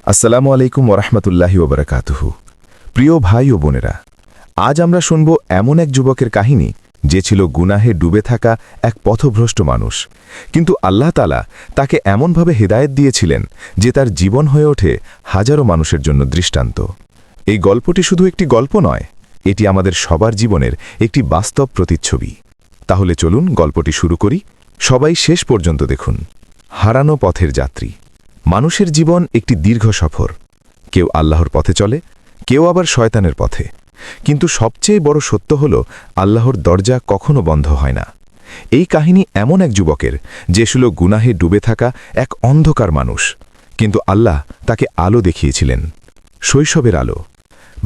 আসসালামু আলাইকুম ওরহমতুল্লাহি ওবরাকাতুহু। প্রিয় ভাই ও বোনেরা, আজ আমরা শুনব এমন এক যুবকের কাহিনী যে ছিল গুনাহে ডুবে থাকা এক পথভ্রষ্ট মানুষ, কিন্তু আল্লাহ তাআলা তাকে এমনভাবে হেদায়েত দিয়েছিলেন যে তার জীবন হয়ে ওঠে হাজারো মানুষের জন্য দৃষ্টান্ত। এই গল্পটি শুধু একটি গল্প নয়, এটি আমাদের সবার জীবনের একটি বাস্তব প্রতিচ্ছবি। তাহলে চলুন গল্পটি শুরু করি। সবাই শেষ পর্যন্ত দেখুন। হারানো পথের যাত্রী। মানুষের জীবন একটি দীর্ঘ সফর। কেউ আল্লাহর পথে চলে, কেউ আবার শয়তানের পথে, কিন্তু সবচেয়ে বড় সত্য হল আল্লাহর দরজা কখনো বন্ধ হয় না। এই কাহিনী এমন এক যুবকের যে ছিল গুনাহে ডুবে থাকা এক অন্ধকার মানুষ, কিন্তু আল্লাহ তাকে আলো দেখিয়েছিলেন, শৈশবের আলো।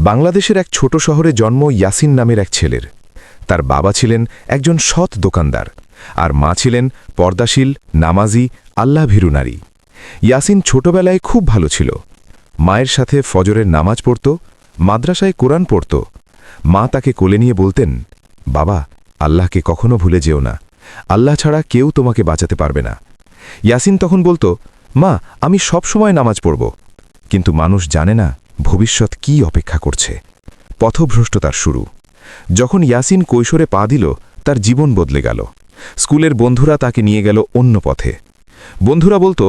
বাংলাদেশের এক ছোট শহরে জন্ম ইয়াসিন নামের এক ছেলের। তার বাবা ছিলেন একজন সৎ দোকানদার, আর মা ছিলেন পর্দাশীল, নামাজি, আল্লাহভীরু নারী। ইয়াসিন ছোটবেলায় খুব ভালো ছিল। মায়ের সাথে ফজরের নামাজ পড়ত, মাদ্রাসায় কোরআন পড়ত। মা তাকে কোলে নিয়ে বলতেন, বাবা, আল্লাহকে কখনো ভুলে যেও না, আল্লাহ ছাড়া কেউ তোমাকে বাঁচাতে পারবে না। ইয়াসিন তখন বলত, মা, আমি সব সময় নামাজ পড়ব। কিন্তু মানুষ জানে না ভবিষ্যৎ কি অপেক্ষা করছে। পথভ্রষ্টতার শুরু। যখন ইয়াসিন কৈশোরে পা দিল, তার জীবন বদলে গেল। স্কুলের বন্ধুরা তাকে নিয়ে গেল অন্য পথে। বন্ধুরা বলতো,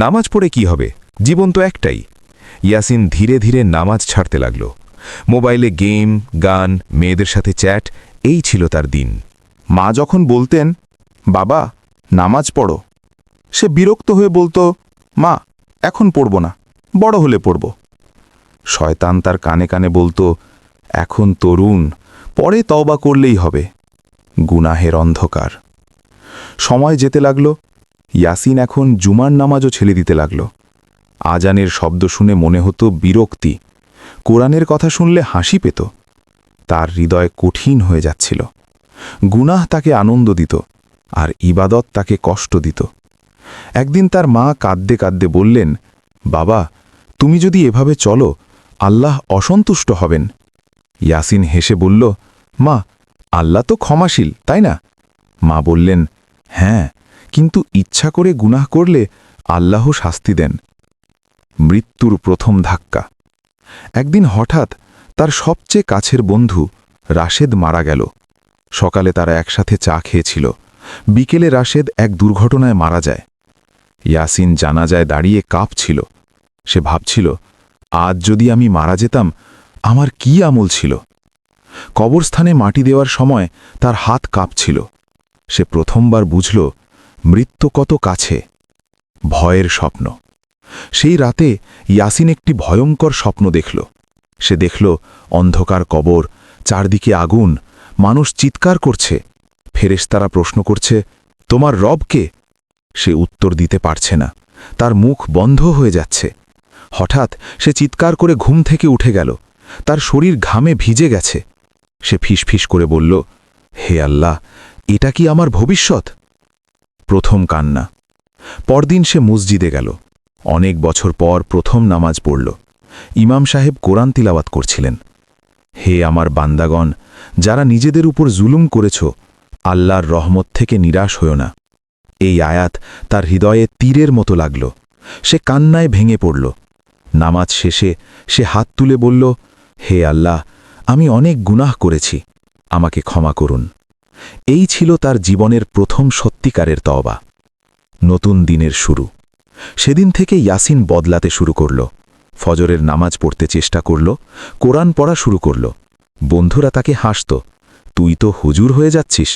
নামাজ পড়ে কি হবে, জীবন তো একটাই। ইয়াসিন ধীরে ধীরে নামাজ ছাড়তে লাগল। মোবাইলে গেম, গান, মেয়েদের সাথে চ্যাট, এই ছিল তার দিন। মা যখন বলতেন, বাবা, নামাজ পড়ো, সে বিরক্ত হয়ে বলতো, মা, এখন পড়ব না, বড় হলে পড়ব। শয়তান তার কানে কানে বলতো, এখন তরুণ, পরে তওবা করলেই হবে। গুনাহের অন্ধকার। সময় যেতে লাগল। ইয়াসিন এখন জুমার নামাজও ছেড়ে দিতে লাগল। আজানের শব্দ শুনে মনে হতো বিরক্তি, কোরআনের কথা শুনলে হাসি পেত। তার হৃদয় কঠিন হয়ে যাচ্ছিল। গুনাহ তাকে আনন্দ দিত, আর ইবাদত তাকে কষ্ট দিত। একদিন তার মা কাঁদতে কাঁদতে বললেন, বাবা, তুমি যদি এভাবে চলো, আল্লাহ অসন্তুষ্ট হবেন। ইয়াসিন হেসে বলল, মা, আল্লাহ তো ক্ষমাশীল, তাই না? মা বললেন, হ্যাঁ, কিন্তু ইচ্ছা করে গুনাহ করলে আল্লাহ শাস্তি দেন। মৃত্যুর প্রথম ধাক্কা। একদিন হঠাৎ তার সবচেয়ে কাছের বন্ধু রাশেদ মারা গেল। সকালে তারা একসাথে চা খেয়েছিল। বিকেলে রাশেদ এক দুর্ঘটনায় মারা যায়। ইয়াসিন জানাজায় দাঁড়িয়ে কাঁপছিল। সে ভাবছিল, আজ যদি আমি মারা যেতাম, আমার কি আমল ছিল। কবরস্থানে মাটি দেওয়ার সময় তার হাত কাঁপছিল। সে প্রথমবার বুঝল মৃত্যু কত কাছে। ভয়ের স্বপ্ন। সেই রাতে ইয়াসিন একটি ভয়ঙ্কর স্বপ্ন দেখল। সে দেখল অন্ধকার কবর, চারদিকে আগুন, মানুষ চিৎকার করছে। ফেরেশতারা প্রশ্ন করছে, তোমার রব কে? সে উত্তর দিতে পারছে না, তার মুখ বন্ধ হয়ে যাচ্ছে। হঠাৎ সে চিৎকার করে ঘুম থেকে উঠে গেল। তার শরীর ঘামে ভিজে গেছে। সে ফিসফিস করে বলল, হে আল্লাহ, এটা কি আমার ভবিষ্যৎ? প্রথম কান্না। পরদিন সে মসজিদে গেল। অনেক বছর পর প্রথম নামাজ পড়ল। ইমাম সাহেব কোরআন তিলাওয়াত করছিলেন। হে আমার বান্দাগণ, যারা নিজেদের উপর জুলুম করেছ, আল্লাহর রহমত থেকে নিরাশ হও না। এই আয়াত তার হৃদয়ে তীরের মতো লাগল। সে কান্নায় ভেঙে পড়ল। নামাজ শেষে সে হাত তুলে বলল, হে আল্লাহ, আমি অনেক গুনাহ করেছি, আমাকে ক্ষমা করুন। এই ছিল তার জীবনের প্রথম সত্যিকারের তওবা। নতুন দিনের শুরু। সেদিন থেকে ইয়াসিন বদলাতে শুরু করল। ফজরের নামাজ পড়তে চেষ্টা করল, কোরআন পড়া শুরু করল। বন্ধুরা তাকে হাসত, তুই তো হুজুর হয়ে যাচ্ছিস।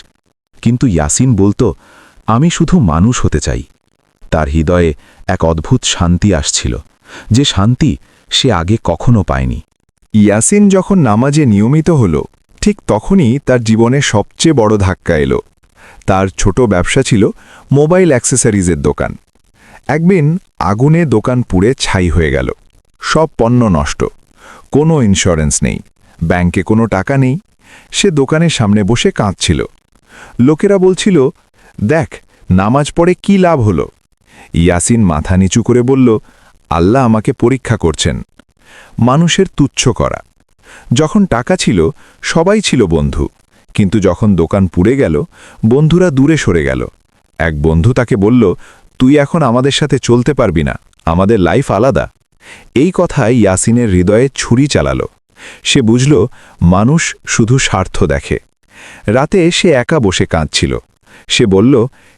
কিন্তু ইয়াসিন বলতো, আমি শুধু মানুষ হতে চাই। তার হৃদয়ে এক অদ্ভুত শান্তি আসছিল, যে শান্তি সে আগে কখনো পায়নি। ইয়াসিন যখন নামাজে নিয়মিত হল, ঠিক তখনই তার জীবনে সবচেয়ে বড় ধাক্কা এলো। তার ছোট ব্যবসা ছিল মোবাইল অ্যাক্সেসরিজের দোকান। একদিন আগুনে দোকান পুড়ে ছাই হয়ে গেল। সব পণ্য নষ্ট, কোনো ইন্স্যুরেন্স নেই, ব্যাংকে কোনো টাকা নেই। সে দোকানের সামনে বসে কাঁদছিল। লোকেরা বলছিল, দেখ, নামাজ পড়ে কি লাভ হলো? ইয়াসিন মাথা নিচু করে বলল, আল্লাহ আমাকে পরীক্ষা করছেন। মানুষের তুচ্ছ করা। যখন টাকা ছিল, সবাই ছিল বন্ধু, কিন্তু যখন দোকান পুড়ে গেল, বন্ধুরা দূরে সরে গেল। এক বন্ধু তাকে বলল, তুই এখন আমাদের সাথে চলতে পারবি না, আমাদের লাইফ আলাদা। এই কথায় ইয়াসিনের হৃদয়ে ছুরি চালাল। সে বুঝল মানুষ শুধু স্বার্থ দেখে। রাতে সে একা বসে কাঁদছিল। সে বলল,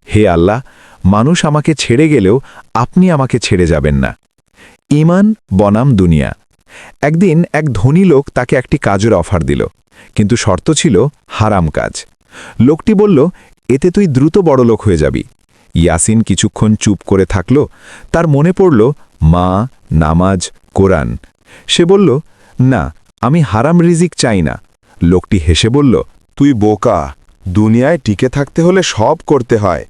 হে আল্লাহ, মানুষ আমাকে ছেড়ে গেলেও আপনি আমাকে ছেড়ে যাবেন না। ঈমান বনাম দুনিয়া। একদিন এক ধনী লোক তাকে একটি কাজের অফার দিল, কিন্তু শর্ত ছিল হারাম কাজ। লোকটি বলল, এতে তুই দ্রুত বড়লোক হয়ে যাবি। ইয়াসিন কিছুক্ষণ চুপ করে থাকল। তার মনে পড়ল মা, নামাজ, কোরআন। সে বলল, না, আমি হারাম রিজিক চাই না। লোকটি হেসে বলল, তুই বোকা, দুনিয়ায় টিকে থাকতে হলে সব করতে হয়।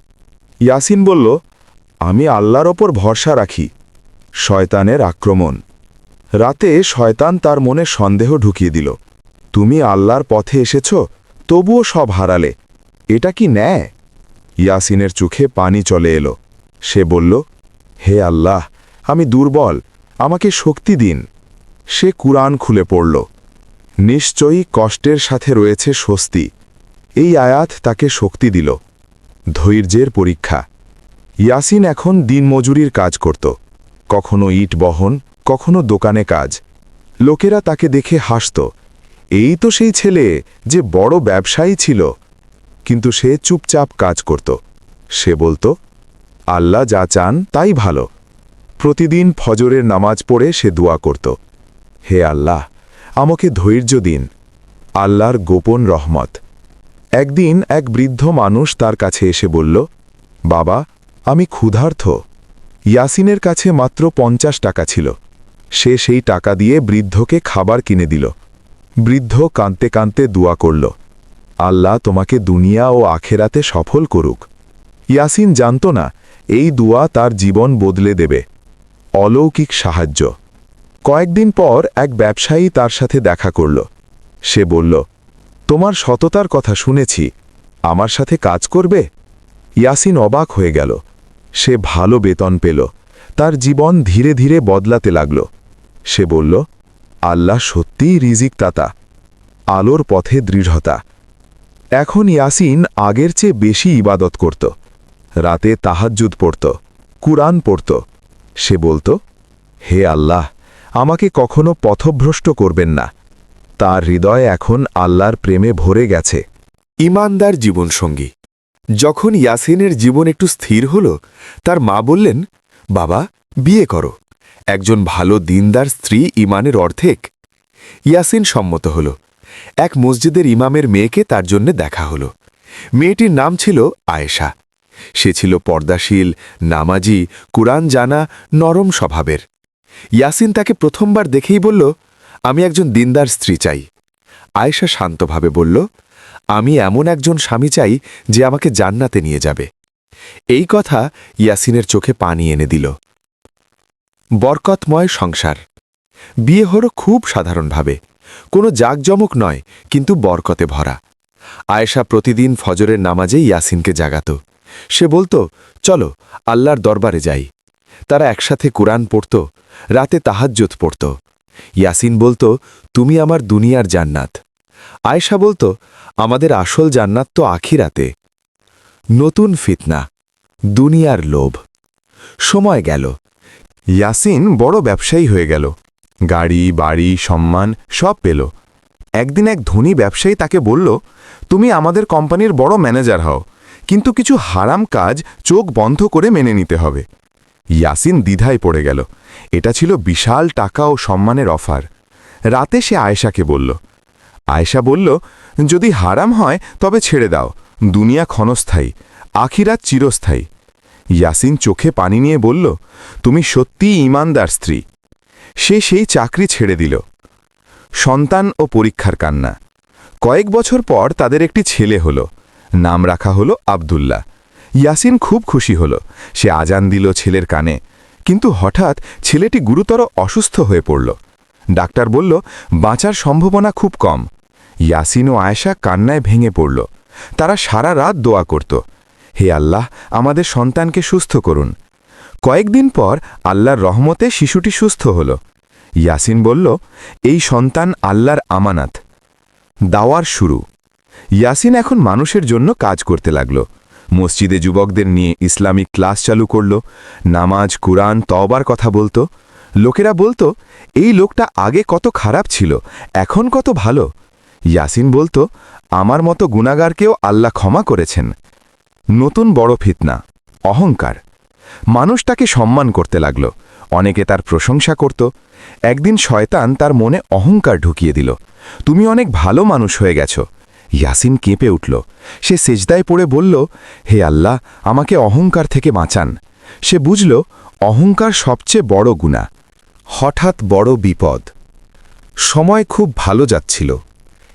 ইয়াসিন বলল, আমি আল্লাহর ওপর ভরসা রাখি। শয়তানের আক্রমণ। রাতে শয়তান তার মনে সন্দেহ ঢুকিয়ে দিল। তুমি আল্লাহর পথে এসেছ, তবুও সব হারালে, এটা কি ন্যায়? ইয়াসিনের চোখে পানি চলে এলো। সে বলল, হে আল্লাহ, আমি দুর্বল, আমাকে শক্তি দিন। সে কুরআন খুলে পড়ল। নিশ্চয়ই কষ্টের সাথে রয়েছে স্বস্তি। এই আয়াত তাকে শক্তি দিল। ধৈর্যের পরীক্ষা। ইয়াসিন এখন দিনমজুরির কাজ করত, কখনো ইট বহন, কখনো দোকানে কাজ। লোকেরা তাকে দেখে হাসত, এই তো সেই ছেলে যে বড় ব্যবসায়ী ছিল। কিন্তু সে চুপচাপ কাজ করত। সে বলত, আল্লাহ যা চান তাই ভালো। প্রতিদিন ফজরের নামাজ পড়ে সে দোয়া করত, হে আল্লাহ, আমাকে ধৈর্য দিন। আল্লাহর গোপন রহমত। একদিন এক বৃদ্ধ মানুষ তার কাছে এসে বলল, বাবা, আমি ক্ষুধার্ত। ইয়াসিনের কাছে মাত্র 50 টাকা ছিল। সে সেই টাকা দিয়ে বৃদ্ধকে খাবার কিনে দিল। বৃদ্ধ কাঁদতে কাঁদতে দোয়া করল, আল্লাহ তোমাকে দুনিয়া ও আখেরাতে সফল করুক। ইয়াসিন জানত না এই দোয়া তার জীবন বদলে দেবে। অলৌকিক সাহায্য। কয়েকদিন পর এক ব্যবসায়ী তার সাথে দেখা করল। সে বলল, তোমার সততার কথা শুনেছি, আমার সাথে কাজ করবে? ইয়াসিন অবাক হয়ে গেল। সে ভালো বেতন পেল। তার জীবন ধীরে ধীরে বদলাতে লাগল। সে বলল, আল্লাহ সত্যিই রিজিকদাতা। আলোর পথে দৃঢ়তা। এখন ইয়াসিন আগের চেয়ে বেশি ইবাদত করত। রাতে তাহাজ্জুদ পড়ত, কুরআন পড়ত। সে বলত, হে আল্লাহ, আমাকে কখনো পথভ্রষ্ট করবেন না। তার হৃদয় এখন আল্লাহর প্রেমে ভরে গেছে। ঈমানদার জীবনসঙ্গী। যখন ইয়াসিনের জীবন একটু স্থির হল, তার মা বললেন, বাবা, বিয়ে করো। একজন ভালো দিনদার স্ত্রী ঈমানের অর্ধেক। ইয়াসিন সম্মত হল। এক মসজিদের ইমামের মেয়েকে তার জন্য দেখা হল। মেয়েটির নাম ছিল আয়েশা। সে ছিল পর্দাশীল, নামাজি, কুরআন জানা, নরম স্বভাবের। ইয়াসিন তাকে প্রথমবার দেখেই বলল, আমি একজন দিনদার স্ত্রী চাই। আয়েশা শান্তভাবে বলল, আমি এমন একজন স্বামী চাই যে আমাকে জান্নাতে নিয়ে যাবে। এই কথা ইয়াসিনের চোখে পানি এনে দিল। বরকতময় সংসার। বিয়ে হল খুব সাধারণভাবে, কোনো জাঁকজমক নয়, কিন্তু বরকতে ভরা। আয়েশা প্রতিদিন ফজরের নামাজে ইয়াসিনকে জাগাত। সে বলত, চলো আল্লাহর দরবারে যাই। তারা একসাথে কুরআন পড়ত, রাতে তাহাজ্জুদ পড়ত। ইয়াসিন বলত, তুমি আমার দুনিয়ার জান্নাত। আয়েশা বলত, আমাদের আসল জান্নাত তো আখিরাতে। নতুন ফিতনা, দুনিয়ার লোভ। সময় গেল। ইয়াসিন বড় ব্যবসায়ী হয়ে গেল। গাড়ি, বাড়ি, সম্মান সব পেল। একদিন এক ধনী ব্যবসায়ী তাকে বলল, তুমি আমাদের কোম্পানির বড় ম্যানেজার হও, কিন্তু কিছু হারাম কাজ চোখ বন্ধ করে মেনে নিতে হবে। ইয়াসিন দ্বিধায় পড়ে গেল। এটা ছিল বিশাল টাকা ও সম্মানের অফার। রাতে সে আয়েশাকে বলল। আয়েশা বলল, যদি হারাম হয় তবে ছেড়ে দাও, দুনিয়া ক্ষণস্থায়ী, আখিরাত চিরস্থায়ী। ইয়াসিন চোখে পানি নিয়ে বলল, তুমি সত্যিই ঈমানদার স্ত্রী। সে সেই চাকরি ছেড়ে দিল। সন্তান ও পরীক্ষার কান্না। কয়েক বছর পর তাদের একটি ছেলে হল। নাম রাখা হল আব্দুল্লাহ। ইয়াসিন খুব খুশি হল। সে আজান দিল ছেলের কানে। কিন্তু হঠাৎ ছেলেটি গুরুতর অসুস্থ হয়ে পড়ল। ডাক্তার বলল, বাঁচার সম্ভাবনা খুব কম। ইয়াসিন ও আয়েশা কান্নায় ভেঙে পড়ল। তারা সারা রাত দোয়া করত, হে আল্লাহ, আমাদের সন্তানকে সুস্থ করুন। কয়েকদিন পর আল্লাহর রহমতে শিশুটি সুস্থ হল। ইয়াসিন বলল, এই সন্তান আল্লাহর আমানাত। দাওয়ার শুরু। ইয়াসিন এখন মানুষের জন্য কাজ করতে লাগল। মসজিদে যুবকদের নিয়ে ইসলামিক ক্লাস চালু করল। নামাজ, কুরআন, তওবার কথা বলত। লোকেরা বলতো এই লোকটা আগে কত খারাপ ছিল, এখন কত ভালো। ইয়াসিন বলতো আমার মতো গুনাহগারকেও আল্লাহ ক্ষমা করেছেন। নতুন বড় ফিতনা, অহংকার। মানুষ তাকে সম্মান করতে লাগল, অনেকে তার প্রশংসা করত। একদিন শয়তান তার মনে অহংকার ঢুকিয়ে দিল, তুমি অনেক ভালো মানুষ হয়ে গেছ। ইয়াসিন কেঁপে উঠল, সে সেজদায় পড়ে বলল, হে আল্লাহ, আমাকে অহংকার থেকে বাঁচান। সে বুঝল অহংকার সবচেয়ে বড় গুনাহ। হঠাৎ বড় বিপদ। সময় খুব ভালো যাচ্ছিল।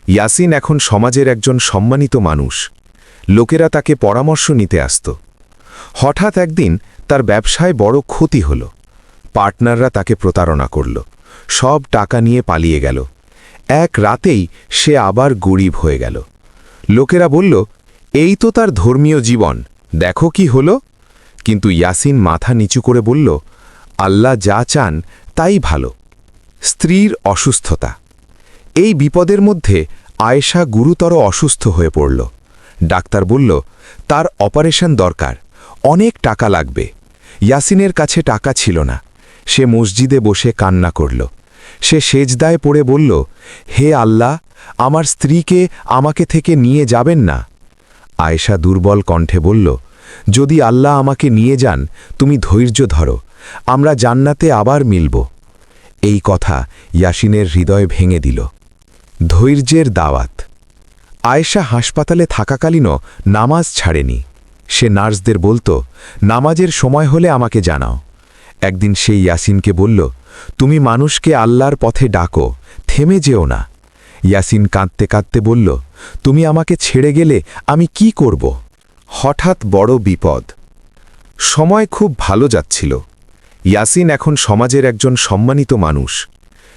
ইয়াসিন এখন সমাজের একজন সম্মানিত মানুষ। লোকেরা তাকে পরামর্শ নিতে আসত। হঠাৎ একদিন তার ব্যবসায় বড় ক্ষতি হল। পার্টনাররা তাকে প্রতারণা করল, সব টাকা নিয়ে পালিয়ে গেল। এক রাতেই সে আবার গরিব হয়ে গেল। লোকেরা বলল, এই তো তার ধর্মীয় জীবন, দেখো কি হল। কিন্তু ইয়াসিন মাথা নিচু করে বলল, আল্লাহ যা চান তাই ভালো। স্ত্রীর অসুস্থতা। এই বিপদের মধ্যে আয়েশা গুরুতর অসুস্থ হয়ে পড়ল। ডাক্তার বলল তার অপারেশন দরকার, অনেক টাকা লাগবে। ইয়াসিনের কাছে টাকা ছিল না। সে মসজিদে বসে কান্না করল। সে সেজদায় পড়ে বলল, হে আল্লাহ, আমার স্ত্রীকে আমাকে থেকে নিয়ে যাবেন না। আয়েশা দুর্বল কণ্ঠে বলল, যদি আল্লাহ আমাকে নিয়ে যান তুমি ধৈর্য ধরো, আমরা জান্নাতে আবার মিলব। এই কথা ইয়াসিনের হৃদয় ভেঙে দিল। ধৈর্যের দাওয়াত। আয়েশা হাসপাতালে থাকাকালীনও নামাজ ছাড়েনি। সে নার্সদের বলতো, নামাজের সময় হলে আমাকে জানাও। একদিন সেই ইয়াসিনকে বলল, তুমি মানুষকে আল্লাহর পথে ডাকো, থেমে যেও না। ইয়াসিন কাঁদতে কাঁদতে বলল, তুমি আমাকে ছেড়ে গেলে আমি কি করব? হঠাৎ বড় বিপদ। সময় খুব ভালো যাচ্ছিল। ইয়াসিন এখন সমাজের একজন সম্মানিত মানুষ।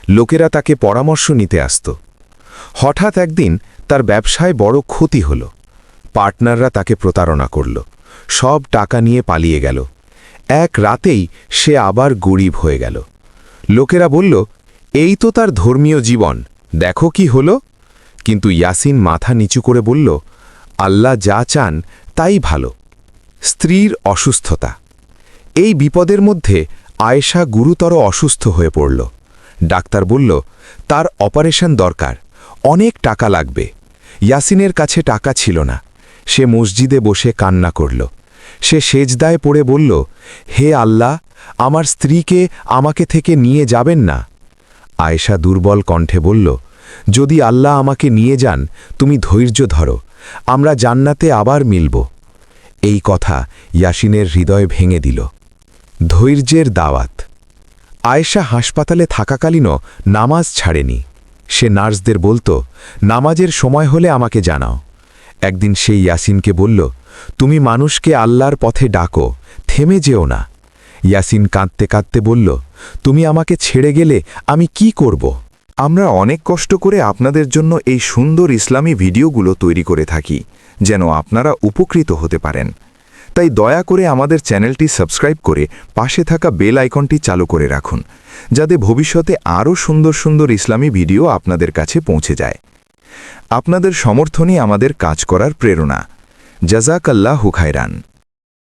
লোকেরা তাকে পরামর্শ নিতে আসত। হঠাৎ একদিন তার ব্যবসায় বড় ক্ষতি হল। পার্টনাররা তাকে প্রতারণা করল, সব টাকা নিয়ে পালিয়ে গেল। এক রাতেই সে আবার গরিব হয়ে গেল। লোকেরা বলল, এই তো তার ধর্মীয় জীবন, দেখো কি হল। কিন্তু ইয়াসিন মাথা নিচু করে বলল, আল্লাহ যা চান তাই ভালো। স্ত্রীর অসুস্থতা। এই বিপদের মধ্যে আয়েশা গুরুতর অসুস্থ হয়ে পড়ল। ডাক্তার বলল তার অপারেশন দরকার, অনেক টাকা লাগবে। ইয়াসিনের কাছে টাকা ছিল না। সে মসজিদে বসে কান্না করল। সে সেজদায় পড়ে বলল, হে আল্লাহ, আমার স্ত্রীকে আমাকে থেকে নিয়ে যাবেন না। আয়েশা দুর্বল কণ্ঠে বলল, যদি আল্লাহ আমাকে নিয়ে যান তুমি ধৈর্য ধরো, আমরা জান্নাতে আবার মিলব। এই কথা ইয়াসিনের হৃদয় ভেঙে দিল। ধৈর্যের দাওয়াত। আয়েশা হাসপাতালে থাকাকালীনও নামাজ ছাড়েনি। সে নার্সদের বলতো, নামাজের সময় হলে আমাকে জানাও। একদিন সেই ইয়াসিনকে বলল, তুমি মানুষকে আল্লাহর পথে ডাকো, থেমে যেও না। ইয়াসিন কাঁদতে কাঁদতে বলল, তুমি আমাকে ছেড়ে গেলে আমি কি করব? আমরা অনেক কষ্ট করে আপনাদের জন্য এই সুন্দর ইসলামী ভিডিওগুলো তৈরি করে থাকি, যেন আপনারা উপকৃত হতে পারেন। তাই দয়া করে আমাদের চ্যানেলটি সাবস্ক্রাইব করে পাশে থাকা বেল আইকনটি চালু করে রাখুন, যাতে ভবিষ্যতে আরও সুন্দর সুন্দর ইসলামী ভিডিও আপনাদের কাছে পৌঁছে যায়। আপনাদের সমর্থনই আমাদের কাজ করার প্রেরণা। জাযাকাল্লাহু খায়রান।